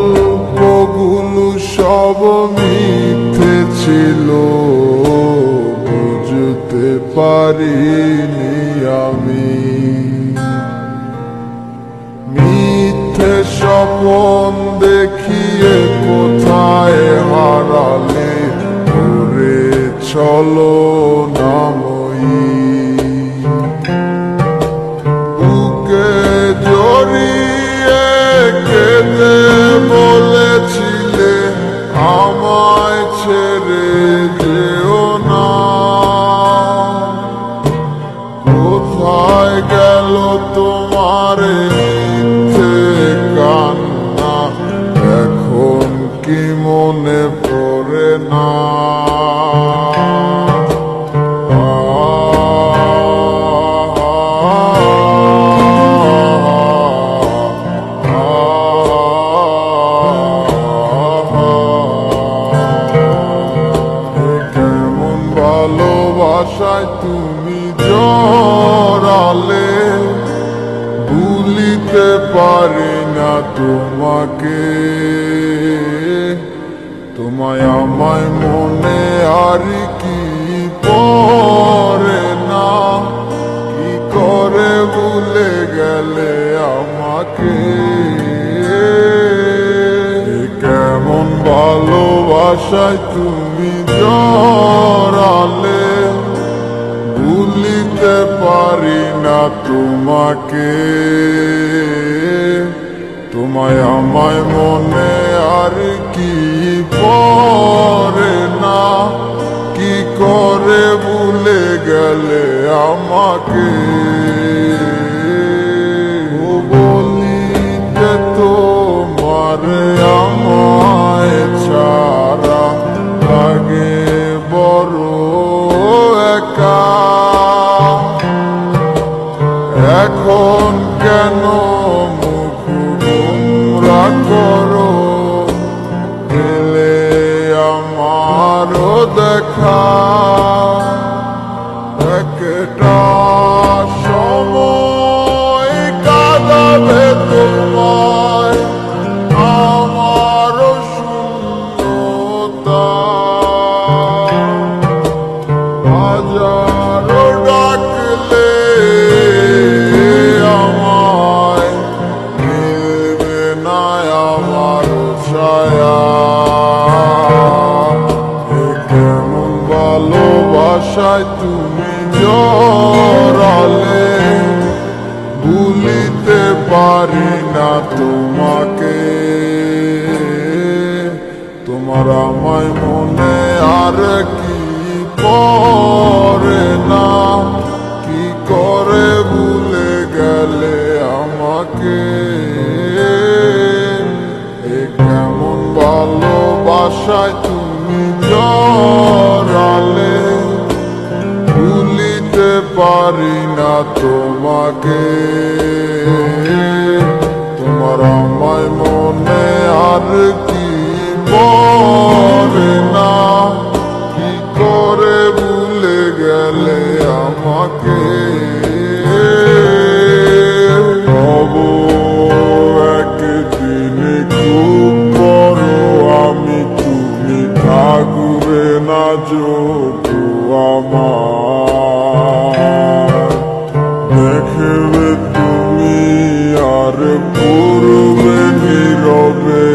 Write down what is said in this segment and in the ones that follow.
গল্পগুলো সব মিথ্যে ছিল, বুঝতে পারিনি আমি। মিথ্যে স্বপ্ন দেখিয়ে কোথায় হারালে ঘুরে চলো নাময়ী। বুকে জড়িয়ে কেঁদে বলেছিলে আমায় ছেড়ে যেও না। কোথায় গেল তোমার মিথ্যে কান্না, এখন কি মনে পড়ে না? কেমন ভালোবাসায় তুমি জড়ালে, ভুলিতে পারি না তোমাকে। তোমায় আমায় মনে আর কি পড়ে না, কি করে ভুলে গেলে আমাকে। কেমন ভালোবাসায় তুমি জড়ালে, ভুলিতে পারি না তোমাকে। তোমায় আমায় মনে আর কি পড়ে না, কি করে ভুলে গেলে আমাকে। বলি যে তোমার আমায় ছাড়া লাগে বড় একা। এখন কেন মুখ গোমরা করো, দিলে আমারও দেখা। একটা সময় কাঁদাবে তোমায় আমারও শূন্যতা। হাজারো ডাকলে আমায় মিলবে না আমার ছায়া। কেমন ভালোবাসায় তুমি জড়ালে, ভুলিতে পারি না তোমাকে। তোমার আমায় মনে আর কি পড়ে না, কি করে ভুলে গেলে আমাকে। কেমন ভালোবাসায় তুমি জড়ালে, ভুলিতে পারি না তোমাকে। তোমার আমায় মনে আর কি পড়ে না, কি করে ভুলে গেলে আমাকে। তবু একদিন খুব বড় আমি, তুমি থাকবে না যোগু আমার। দেখবে তুমি আর পূর্বে নীরবে,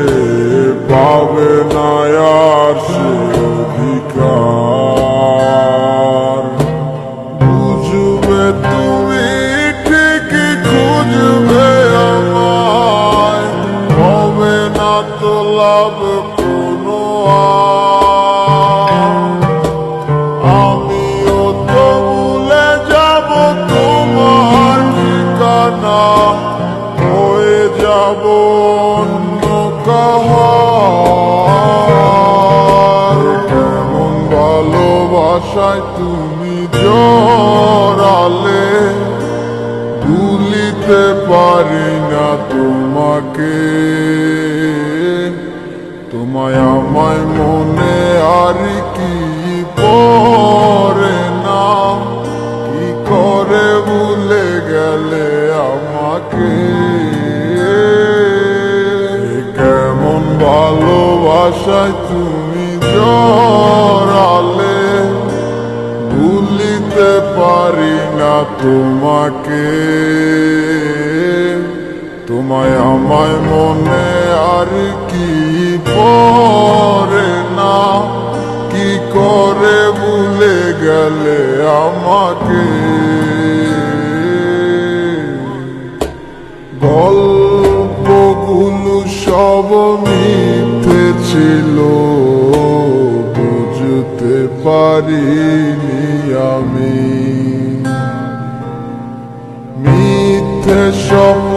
পাবে না আর সে অধিকার। বুঝবে তুমি ঠিকই খুঁজবে আমায়, হবে না তো লাভ কোনো আমিও তো ভুলে যাব তোমার ঠিকানা, হয়ে যাব অন্য কাহার। কেমন ভালোবাসায় তুমি জড়ালে, ভুলিতে পারি না তোমাকে। তোমায় আমায় মনে আর কি পড়ে না, কি করে ভুলে গেলে আমাকে। ভালোবাসায় তুমি জড়ালে, ভুলিতে পারি না তোমাকে। তোমায় আমায় মনে আর কি পড়ে না, কি করে ভুলে গেলে আমাকে। গল্পগুলো সব মিথ্যে ছিল, বুঝতে পারিনি আমি। মিথ্যে স্বপ্ন